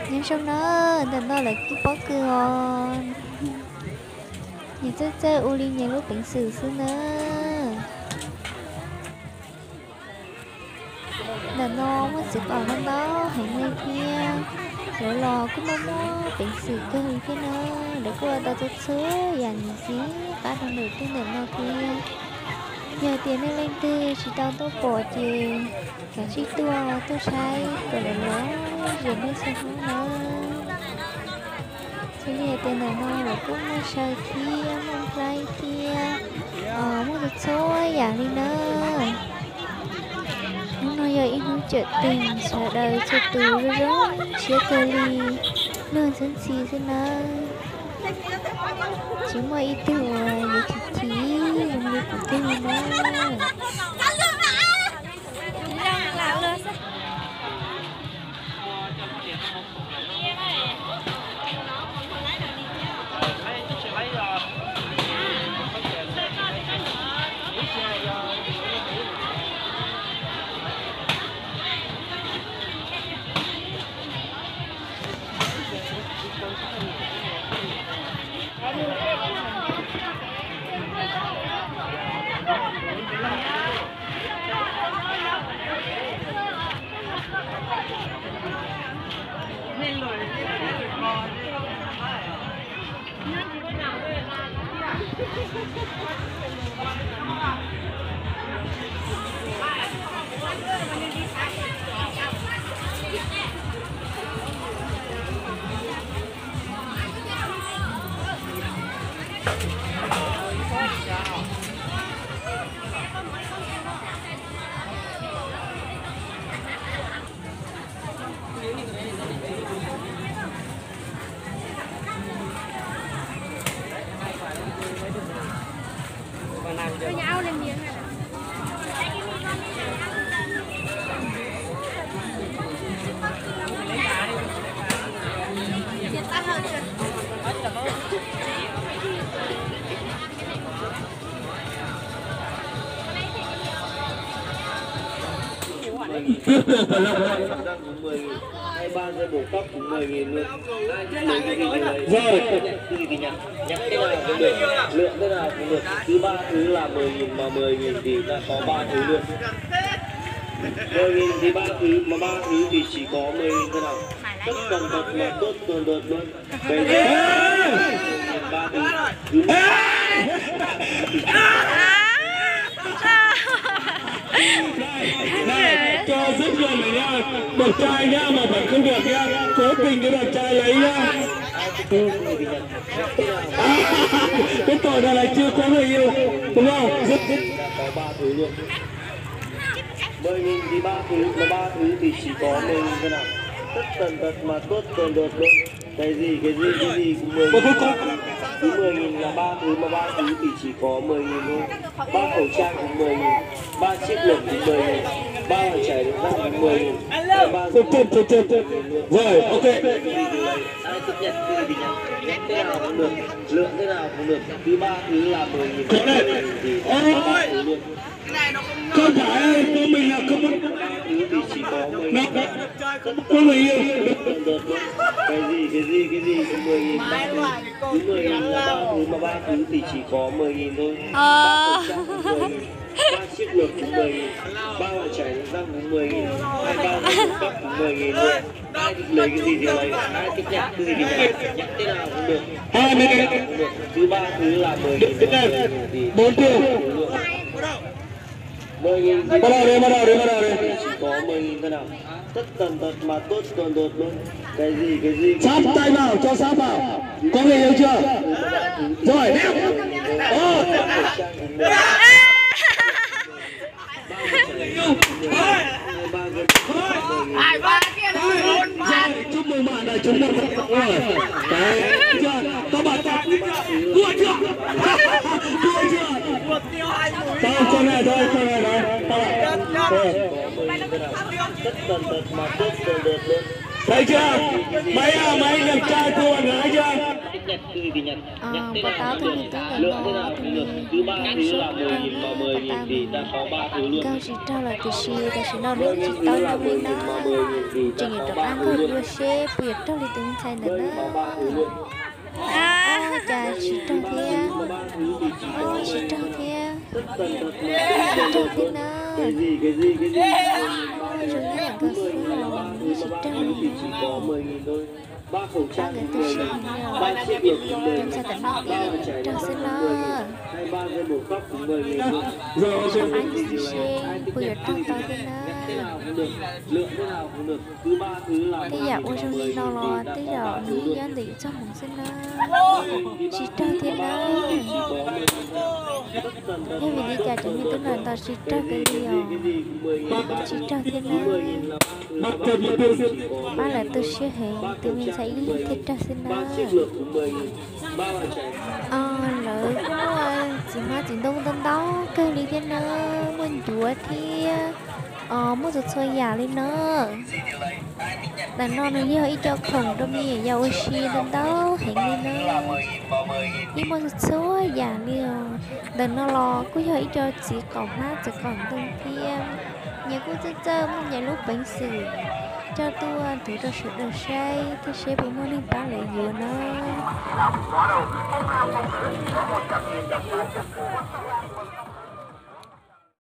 nhưng xong nó đừng nó lại cái bó cười ngon nhà chơi u liên nhà lúc bệnh sử xưa nữa là nó mới sự còn nó đó hãy ngay kia rồi lò cũng mua bệnh sử cơ hình thế nữa để cô ta tốt sữa dành gì ta đang được cái nền nó kia nhờ tiền nó lên tư chỉ tao tôi bỏ chị cả chiếc tua tôi sai rồi là nó rồi nó sẽ không nữa thế thì tiền này nó là cũng nó sai kia mong play kia muốn được số dạng đi nữa nó giờ ít nói chuyện tình sợ đời sợ từ rớt chia cơ ly nương sân xì thế nào chỉ mà ít tuổi để chỉ dùng đi của cái gì đó hai ba giây bổ tóc cũng 10.000 luôn. Rồi, thì nhặt cái nào cũng được, lượng cái nào cũng được. Cứ ba thứ là 10.000 mà 10.000 thì đã có ba thứ luôn. 10.000 thì ba thứ mà ba thứ thì chỉ có 10.000 thôi nào. Tất tần tật mà tốt tần tật luôn. Bây giờ ba thứ cứ này cho rất nhiều này nha, đẹp trai nha mà vẫn không được nha, cố tình cái đẹp trai lấy nha. Cái tội này là chưa có người yêu đúng không? Có ba thứ luôn. 10.000 thì ba thứ mà ba thứ thì chỉ có 10.000 thôi nào. Tất tần tật mà tốt tần tật luôn. Cái gì cũng 10.000. Cứ 10.000 là ba thứ mà ba thứ thì chỉ có 10.000 thôi. Ba khẩu trang cũng 10.000, ba chiếc lược cũng 10.000, ba là chảy được răng cũng 10.000. Rồi, ok. Ai thích nhận cái gì thì nhận, nhận thế nào cũng được, lượng thế nào cũng được. Cứ ba thứ là 10.000 thì ba thứ luôn. Không phải cô mình là không muốn Thứ thì chỉ có 10.000. có người yêu. Cái gì cũng 10.000. Cứ 10.000 là ba thứ mà ba thứ thì chỉ có 10.000 thôi. Ba khẩu trang cũng 10.000, ba chiếc lược cũng 10.000, ba là chảy răng cũng 10.000, hai ba giây bổ tóc cũng 10.000 luôn. Ai thích lấy cái gì thì lấy, ai thích nhặt cái gì thì nhặt thế nào cũng được. Hai mươi cái. Cứ ba thứ là 10.000 thì 4 triệu. 10.000 thì Bắt đầu đi. chỉ có 10.000 thôi nào. Tất tần tật mà tốt tần tật luôn. Cái gì Sắp tay vào, cho sắp vào. Có người yêu chưa? Rồi, đeo. Chúc mừng bạn đã trúng một đấy chưa? Các bạn đua chưa? Tao con này thôi. Tất tần tật mà tốt tần tật luôn. Thấy chưa? Mấy đẹp trai cô bạn gái chưa? đẹp tươi thì nhặt thế bà nào tao cũng tôi được, thì tôi lượng thế là nào nó cũng được, cứ ba thứ là 10.000 mà 10.000 thì ta có ba thứ luôn. cao chỉ trao là từ xưa ta chỉ nói đến chỉ tao năm lên đó chỉ được ăn thôi đưa xe biệt trao đi từng chạy nữa đó ôi chà chỉ trao thế ôi chỉ trao thế chỉ trao thế nữa cái gì ôi rồi nó là cơ sở chỉ trao thì chỉ có 10.000 thôi. 3 khẩu ba trang người cũng tôi 10.000, xin 3 chiếc lược cũng 10.000, em sao tận nó 3 quả chải trao nước xin cũng nó 10.000, hay 3 dây bổ tóc cũng 10.000 luôn. anh xin xe bây giờ trao tao thế Thế nữa nào cũng được, lượng thế nào cũng được, cứ 3 thứ là bây giờ ôi 10.000 trong mà đi nó 10.000 lo thì ta bây có giờ 3 thứ nghĩ luôn. dân thì cho mình xin nó chỉ trao thế đó thế vì đi chả chúng mình tức là tao chỉ trao cái gì chỉ trao thế đó Mặt trời bị tiêu diệt. ba là tôi sẽ hẹn tụi mình sẽ ý thiết trao xin nó 3 chiếc lược cũng 10.000, 3 quả chải. lợi của chị má chị đông tân đó cây đi thế nó mình chúa thì mua được xoay già lên nó đàn non nó giờ ít cho khổng trong nhà giàu xì tân đó hẹn đi nó đi mua được số già liền đàn nó lo cứ giờ ít cho chỉ còn mát chỉ còn tân thiên nhà cô chơi một nhà lúc bánh xì cho tôi thử cho sự đồ say thì sẽ bị mua đi bán lại dừa nó